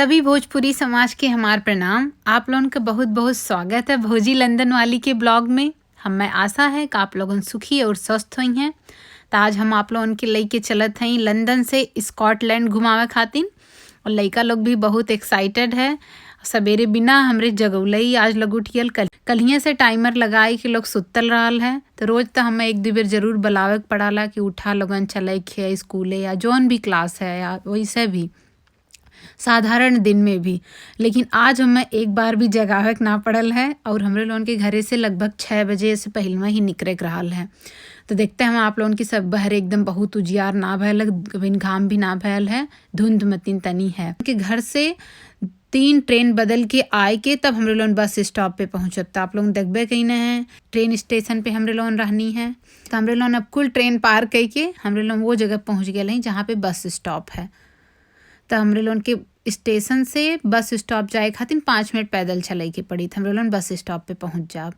सभी भोजपुरी समाज के हमार प्रणाम। आप लोगन का बहुत बहुत स्वागत है भोजी लंदन वाली के ब्लॉग में। हमें आशा है कि आप लोगन सुखी और स्वस्थ हुई हैं। तो आज हम आप लोगन के लेके चलत हैं लंदन से स्कॉटलैंड घुमावे खातिर, और लइका लोग भी बहुत एक्साइटेड है। सवेरे बिना हमरे जगौलई आज लोग उठियल कलिए से टाइमर लगाई कि लोग सुतल रहल है। तो रोज तो हमें एक दो बेर जरूर बुलावे के पड़ाला कि उठा लोगन चले खे स्कूले या जौन भी क्लास है या वैसे भी साधारण दिन में भी। लेकिन आज हमें एक बार भी जगावे ना पड़ल है और हमरे लोगन के घरे से लगभग 6 बजे से पहले ही निकले रहल है। तो देखते हैं हम आप लोगन की सब बहरे एकदम बहुत उजियार ना भयल, घाम भी ना भयल है, धुंध मतीन तनी है। के घर से 3 ट्रेन बदल के आए के तब हमरे लोगन बस स्टॉप पे पहुँचब। तो आप लोग देखबे कहीं हैं ट्रेन स्टेशन पे हमरे लोगन रहनी है। तो हमरे लोगन अब कुल ट्रेन पार करके हमरे लोग वो जगह पहुँच गए हैं जहाँ पे बस स्टॉप है। तो हमरे लोगन के स्टेशन से बस स्टॉप जाए खातिर 5 मिनट पैदल चले के पड़ी। तो हमरे लोगन बस स्टॉप पे पहुँच जाब।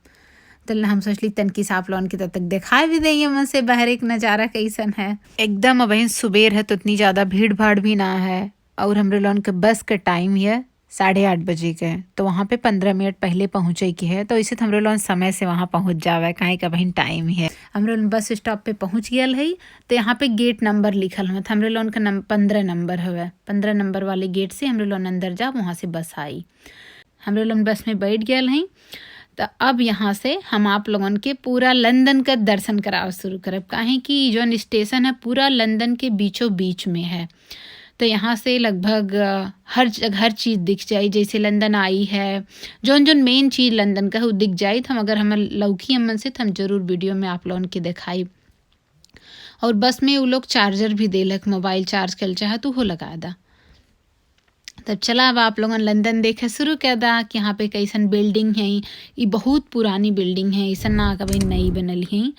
तो हम सोचली तनकी से आप लोगन के तब तक दिखाई भी देंगे मन से बाहर एक नज़ारा कैसन है। एकदम अभी सुबेर है तो इतनी ज़्यादा भीड़ भाड़ भी ना है, और हमरे लोगन के बस का टाइम है 8:30 बजे के। तो वहाँ पे 15 मिनट पहले पहुँचे की है, तो इसे हमरे लोगन समय से वहाँ पहुँच जावे काहे का बहन टाइम है। हमरे लोगन बस स्टॉप पे पहुँच गयल है। तो यहाँ पे गेट नंबर लिखल है, हमरे लोगन का 15 नंबर हवे। 15 नंबर वाले गेट से हमरे लोगन अंदर जा, वहाँ से बस आई। हमरे लोगन बस में बैठ गयल हैं। तो अब यहाँ से हम आप लोगन के पूरा लंदन का दर्शन कराव शुरू करब, काहे कि जो स्टेशन है पूरा लंदन के बीचों बीच में है। तो यहाँ से लगभग हर चीज़ दिख जाए, जैसे लंदन आई है, जोन मेन चीज़ लंदन का है वो दिख जाए। तो हम अगर हमें लौकी अमन से तो हम जरूर वीडियो में आप लोगन के दिखाई। और बस में वो लोग चार्जर भी देलक, मोबाइल चार्ज कर चाहे तो वो लगा दा। तब चला अब आप लोगन लंदन देखे शुरू कर दा कि यहाँ पे कैसन बिल्डिंग है। ये बहुत पुरानी बिल्डिंग है, ऐसा ना कभी नई बनल है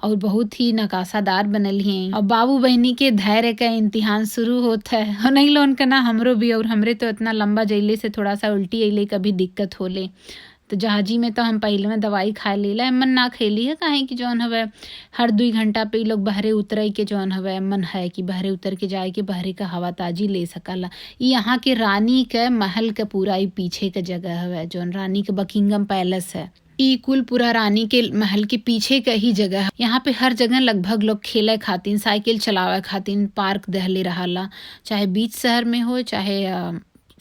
और बहुत ही नकाशादार बनल हैं। और बाबू बहनी के धैर्य का इम्तिहान शुरू होता है। और नहीं लोन का ना हमरो भी, और हमरे तो इतना लंबा जैले से थोड़ा सा उल्टी अइले कभी दिक्कत होले। तो जहाजी में तो हम पहले में दवाई खा लेला, मन ना खेली है काहे कि जौन हवे हर 2 घंटा पे लोग बहरे उतरे के जौन हवे मन है कि बहरे उतर के जाए के बहरे का हवा ताजी ले सकला। यहाँ के रानी के महल के पूरा ही पीछे के जगह हवे, जौन रानी के बकिंगम पैलेस है। ई कुल पूरा रानी के महल के पीछे का ही जगह है। यहाँ पे हर जगह लगभग लोग खेले खातिर, साइकिल चलावे खातिर पार्क दहले रहाला, चाहे बीच शहर में हो चाहे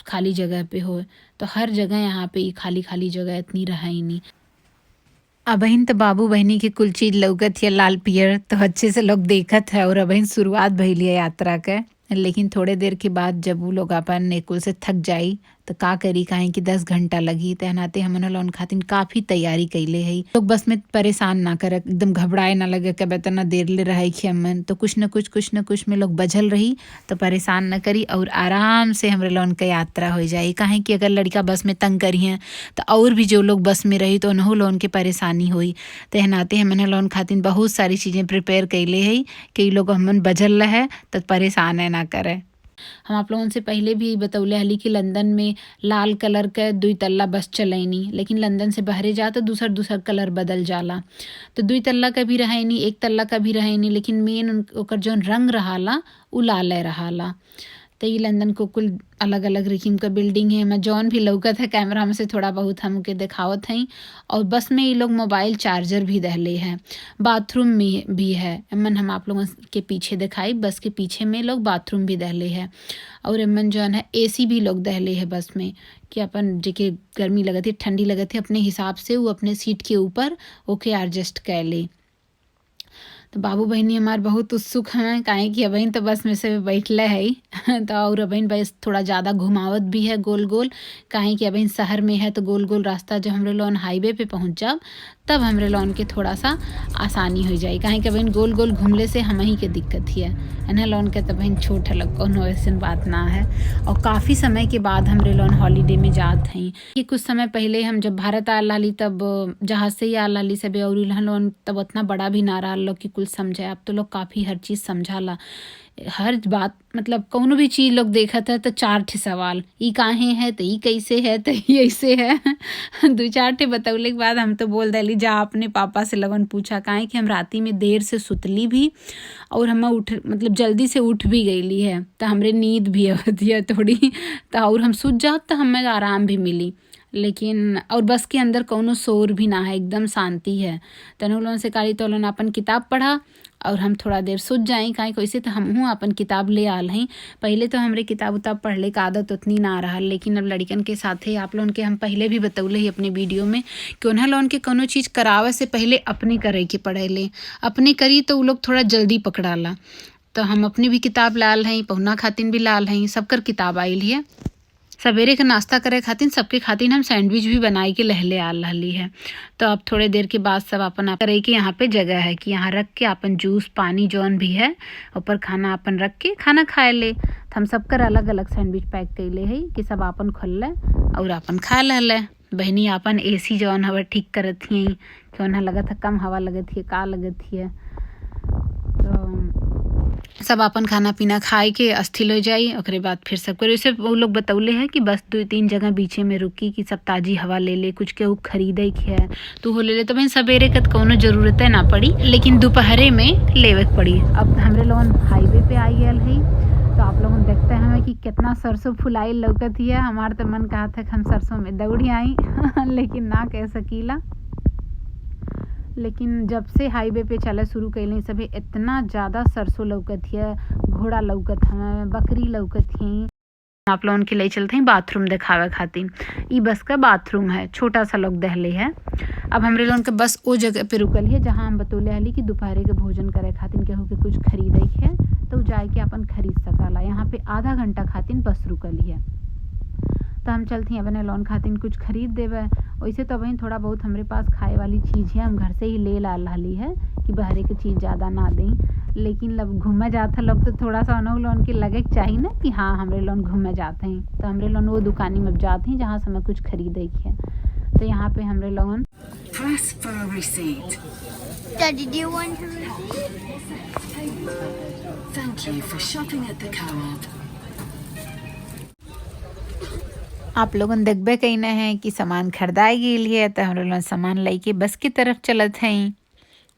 खाली जगह पे हो। तो हर जगह यहाँ पे खाली खाली जगह इतनी रहा ही नहीं। अबहिन तो बाबू बहनी की कुल चीज लौकत है लाल पियर, तो अच्छे से लोग देखत है। और अबहिन शुरुआत भइली है यात्रा के। लेकिन थोड़े देर के बाद जब वो लोग अपन नेकुल से थक जाई तो का करी, काहे कि 10 घंटा लगी। तहनाते हमन लोन खातिर काफ़ी तैयारी कैले है। लोग बस में परेशान ना करे, एकदम घबराए ना लगे कि इतना देर ले रहे कि हमन तो कुछ न कुछ में लोग बझल रही तो परेशान न करी और आराम से हमरे लोन का यात्रा हो जाए। काहे कि अगर लड़का बस में तंग करी हैं तो और भी जो लोग बस में रही तो उन्हों लोन के परेशानी हुई। तहनाते हमन लोन खातिर बहुत सारी चीज़ें प्रिपेयर कैले है कि लोग हमन बझल रहे तो परेशान है ना करे। हम आप लोगों से पहले भी बतौले हली कि लंदन में लाल कलर का 2 तल्ला बस चलैनी, लेकिन लंदन से बहरे जा तो दूसर कलर बदल जाला। तो 2 तल्ला का भी रहे नहीं, 1 तल्ला का भी रहे नहीं, लेकिन मेन ओकर जौन रंग रहाला उ लाल रहाला। तो ये लंदन को कुल अलग अलग रिकिम का बिल्डिंग है। मैं जौन भी लौकत है कैमरा में से थोड़ा बहुत हमके दिखावत हैं। और बस में ये लोग मोबाइल चार्जर भी दहले हैं, बाथरूम में भी है। एमन हम आप लोगों के पीछे दिखाई, बस के पीछे में लोग बाथरूम भी दहले है। और एमन जौन है AC भी लोग दहले है बस में कि अपन जेके गर्मी लगत है ठंडी लगत है अपने हिसाब से वो अपने सीट के ऊपर ओके एडजस्ट कर ले। तो बाबू बहनी हमार बहुत उत्सुक हैं, काहे कि अबहिन तो बस में से बैठले है। तो और अबहिन बस थोड़ा ज़्यादा घुमावत भी है गोल गोल, काहे कि अबहिन शहर में है तो गोल गोल रास्ता जब हमरे लोन हाईवे पे पहुँच जाब तब हमरे लोन के थोड़ा सा आसानी हो जाए। काहे कि अबहिन गोल गोल घूमले से हम ही के दिक्कत ही है। इन्हें लोन के तो बहन छोट है, कोनो ऐसन बात ना है। और काफ़ी समय के बाद हमरे लोन हॉलीडे में जात हैं कि कुछ समय पहले हम जब भारत आल रही तब जहाज से ही आल रही सब, और लोन तब उतना बड़ा भी ना रहा लोग कि कुल समझे। अब तो लोग काफ़ी हर चीज़ समझाला। हर बात मतलब कौनो भी चीज़ लोग देखत है तो 4 ठे सवाल, ई काहे है तो ई कैसे है तो ई ऐसे है 2-4 ठे बतौले के बाद हम तो बोल देली जा अपने पापा से लगन पूछा, काहे कि हम राती में देर से सुतली भी और हम उठ मतलब जल्दी से उठ भी गईली है तो हमरे नींद भी आवती है थोड़ी तो और हम सूत जात तो हमें आराम भी मिली। लेकिन और बस के अंदर कौनो शोर भी ना है, एकदम शांति है। तनु लोगन से काली तो लोगन अपन किताब पढ़ा और हम थोड़ा देर सोच जाएं काहे कैसे तो हमहूँ अपन किताब ले आल हई। पहले तो हमरे किताब उताब पढ़ले का आदत उतनी ना रहल, लेकिन अब लड़कन के साथे आप लोगन के हम पहले भी बतौले ही अपने वीडियो में कि उन्हें लोगन के कोनो चीज़ करावे से पहले अपने करे के पढ़ेले, अपने करी तो उ लोग थोड़ा जल्दी पकड़ाला। तो हम अपनी भी किताब लाल हई, पहुना खातिन भी लाल हई, सबकर किताब आइल है। सवेरे का नाश्ता करे खातिर सबके खातिर हम सैंडविच भी बनाई के लहले आल रहली है। तो अब थोड़े देर के बाद सब अपन करे के यहाँ पे जगह है कि यहाँ रख के अपन जूस पानी जौन भी है ऊपर खाना अपन रख के खाना खाए ले। तो हम सबकर अलग अलग सैंडविच पैक कैले है कि सब अपन खोल ले और अपन खा ले। बहनी अपन AC जौन हवा ठीक करत ही कि उन्हें लगत है कम हवा लगत है का लगत है। तो सब अपन खाना पीना खाए के अस्थिल हो जाई। ओकरे बाद फिर सब करे वैसे वो लोग बतौले हैं कि बस 2-3 जगह बीचे में रुकी कि सब ताज़ी हवा ले ले, कुछ केहू खरीदे के है तो वो ले ले। तो बहन सवेरे का कौनो जरूरत है ना पड़ी, लेकिन दोपहरे में लेवे के पड़ी। अब हमरे लोगन हाईवे पे आई गल है तो आप लोगन देखते हैं कि कितना सरसों फुलाई लौकत है। हमार तो मन कहा था कि हम सरसों में दौड़ी आई लेकिन ना कह सकीला। लेकिन जब से हाईवे पे चला शुरू कैले सभी इतना ज़्यादा सरसों लौकत है, घोड़ा लौकत है, बकरी लौकत है। आप लोगन के लिए चलते हैं बाथरूम दिखावे खातिर। ई बस का बाथरूम है, छोटा सा लोग दहले है। अब हमरे लोगन के बस वो जगह पे रुकल है जहाँ हम बतौले हली कि दोपहर के भोजन करे खातिर केहू के कुछ खरीदे है तो जाए के अपन खरीद सकला। यहाँ पे आधा घंटा खातिर बस रुकल है तो हम चलती हैं अपने लोन खातिर कुछ खरीद देवे। वैसे तो वहीं थोड़ा बहुत हमारे पास खाए वाली चीज़ है, हम घर से ही ले ला रही है कि बाहर की चीज़ ज़्यादा ना दें। लेकिन जब घूमे जाते लोग तो थोड़ा सा उन्होंने लोन के लगे चाहिए ना कि हाँ हमारे लोन घूमे जाते हैं तो हमारे लोन वो दुकानी में जाते हैं जहाँ से हमें कुछ खरीदे है। तो यहाँ पे हमारे लोगन Daddy, do you want a receipt? Thank you for shopping at the Co-op. आप लोगन देखबे कहीने हैं कि सामान खरीदाई गेल है तो हम लोग सामान लेके बस की तरफ चलत हैं।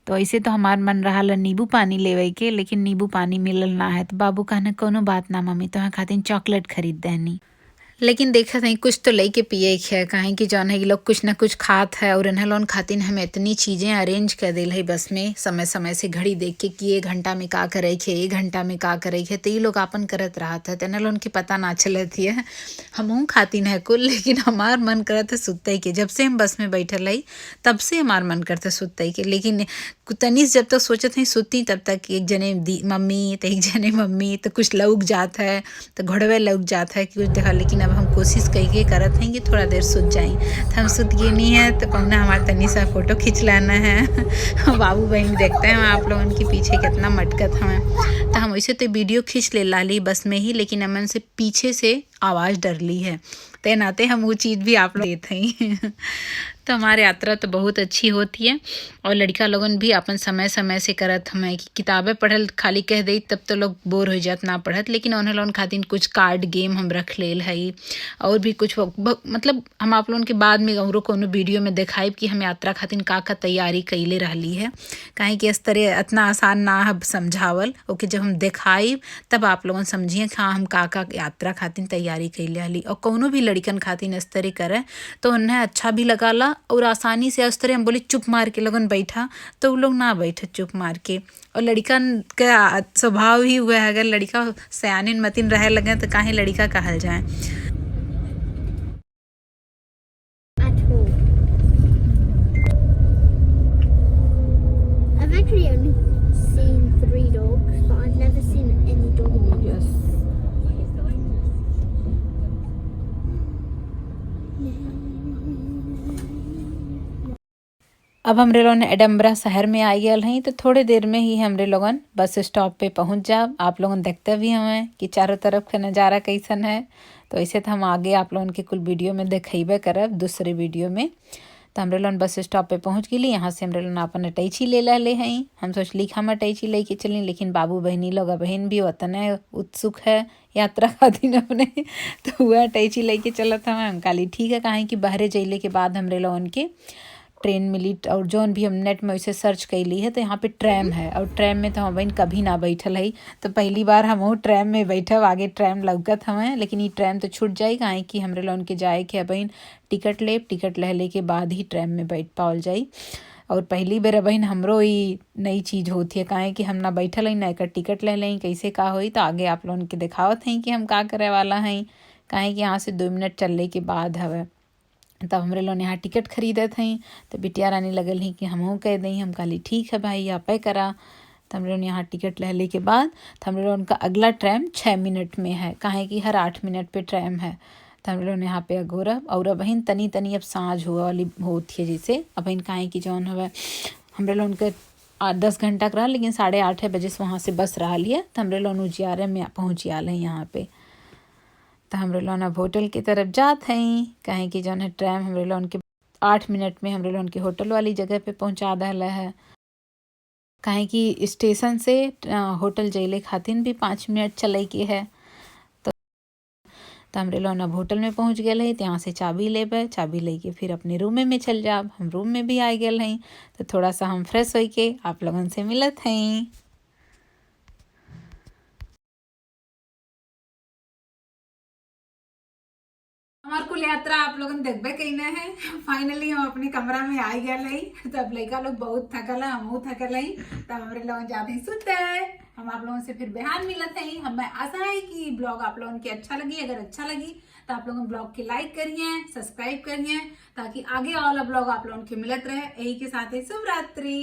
तो ऐसे तो हमार मन रहा नींबू पानी लेवे के, लेकिन नींबू पानी मिलल ना है तो बाबू कहने कोनो बात ना मम्मी तो खातिर चॉकलेट खरीद देनी। लेकिन देखा नहीं कुछ तो लेके पिए है काहे कि जौन है कि लोग कुछ ना कुछ खात है और इन्हें लोन खातिर हमें इतनी चीज़ें अरेंज कर दिल है बस में समय समय से घड़ी देख के कि 1 घंटा में का करे है 1 घंटा में का करे है। तो ये लोग अपन करत रहा था तो इन्हें लोन की पता ना चलत है। हमहूँ खातिन है कुल, लेकिन हमार मन करत है सुतई के। जब से हम बस में बैठल है तब से हमार मन करता सुतई के, लेकिन तनीस जब तक सोचत है सुती तब तक एक जने मम्मी तो एक जने मम्मी तो कुछ लौक जात है तो घोड़वे लौक जात है कि कुछ देखा। लेकिन अब हम कोशिश करके करत हैं कि थोड़ा देर सुत जाएं तो हम सुत गए नहीं है तो पहुना हमारा तनी सा फ़ोटो खींच लाना है। बाबू बहन देखते हैं आप लोगों के पीछे कितना मटकत हमें। तो हम वैसे तो वीडियो खींच ले लाली बस में ही, लेकिन हमन से पीछे से आवाज़ डर ली है ते नाते हम वो चीज़ भी आप लोग देते हैं। तो हमारी यात्रा तो बहुत अच्छी होती है और लड़का लोगन भी अपन समय समय से करत हमें कि किताबें पढ़ल खाली कह दे तब तो लोग बोर हो जात ना पढ़त, लेकिन उन्हें लोगन खातिर कुछ कार्ड गेम हम रख लेल है और भी कुछ मतलब हम आप लोगन के बाद में और कोनो वीडियो में दिखाई कि हम यात्रा खातिर का तैयारी कैले रही है। काहे कि इस तरह इतना आसान ना है समझावल, ओके जब हम दिखाई तब आप लोगन समझिए हाँ हम का यात्रा खातिर तैयारी कैले रही। और कोनो भी लड़कन खातिर इस तरह करे तो उन्हें अच्छा भी लगाला और आसानी से उस तरह हम बोले चुप मार के लगन बैठा तो वो लोग ना बैठे चुप मार के। और लड़कन का स्वभाव ही हुआ है, अगर लड़का सयानिन मतिन रहे लगे तो काहे लड़का कहल जाए। At all. I've actually only seen 3 dogs, but I've never seen any dog in the US. अब हमरे लोगन एडम्बरा शहर में आई गए हैं तो थोड़े देर में ही हमरे लोगन बस स्टॉप पे पहुंच जा। आप लोगन देखते भी हमें कि चारों तरफ का नज़ारा कैसन है। तो ऐसे तो हम आगे आप लोगन के कुल वीडियो में दिखेबे करब दूसरे वीडियो में। तो हमरे लोन बस स्टॉप पे पहुँच गेली। यहाँ से हमरे लोन अपन अटैची ले ले हैं। हम सोचली कि हम अटैची लेके चली, लेकिन बाबू बहनी लोग बहन भी उतने उत्सुक है यात्रा खातिर अपने, तो वह अटैची लेके चलत हमें। हम काली ठीक है, काहे कि बहरे जैले के बाद हमरे लोगन के ट्रेन मिली। और जौन भी हम नेट में वैसे सर्च कैली है तो यहाँ पे ट्रैम है, और ट्रैम में तो हम बहन कभी ना बैठल है, तो पहली बार हम ट्रैम में बैठब। आगे ट्रैम लौकत हमें, लेकिन ये ट्रैम तो छूट जाई, काहे कि हमरे लोगन के जाए के बहन टिकट ले, टिकट ले के बाद ही ट्रैम में बैठ पावल जाई। और पहली बेर बहन हमरो ये नई चीज़ होती है, काहे कि हम ना बैठल है ना एक टिकट ले लें कैसे का होई। तो आगे आप लोगन के दिखावत हैं कि हम का करे वाला हैं, काहे कि यहाँ से 2 मिनट चलने के बाद हवे। तब हमरे लोग यहाँ टिकट खरीदत हई, तो बिटिया रानी लगल ही कि हमहूँ कह दई। हम कहली ठीक है भाई आप पे करा। तो हमरे लोग यहाँ टिकट ले के बाद तो हमरे लोग का अगला ट्रैम 6 मिनट में है, काहे कि हर 8 मिनट पे ट्रैम है। तो हमरे लोग यहाँ पे अगोरब और बहन तनी तनी अब सांझ हुआ वाली होती है जैसे अब बहन, काहे कि जौन हवे हमरे लोग के 8-10 घंटा का रहा, लेकिन 8:30 बजे से वहाँ से बस रहा लिया। तो हमरे लोग उजियारे में पहुँच आल हैं यहाँ पे। तो हमरे लोन अब होटल की तरफ जात हैं, काहे कि जौन है ट्रैम हमरे लोन के 8 मिनट में हमरे लोन के होटल वाली जगह पे पहुँचा दहला है, काहे कि स्टेशन से होटल जैले खातिर भी 5 मिनट चले के है। तो हमरे लोन अब होटल में पहुँच गए हैं। तो यहाँ से चाबी लेबे, चाबी लेके फिर अपने रूम में चल जाब। हम रूम में भी आ गए हैं, तो थोड़ा सा हम फ्रेश हो के आप लोगन से मिलत हैं। हमार कुल यात्रा आप लोगन देखबे कइना है। फाइनली हम अपने कमरा में आ गए हैं। तब लड़का लोग बहुत थकल है, हमहू थकल है। तब हमरे लोग जाते हैं सुते। हम आप लोगों से फिर बिहान मिलत हैं। हमें आशा है कि ब्लॉग आप लोगों के अच्छा लगी। अगर अच्छा लगी तो आप लोगों ब्लॉग के लाइक करिए, सब्सक्राइब करिए, ताकि आगे वाला ब्लॉग आप लोगों के मिलत रहे। यही के साथ ही शुभ रात्रि।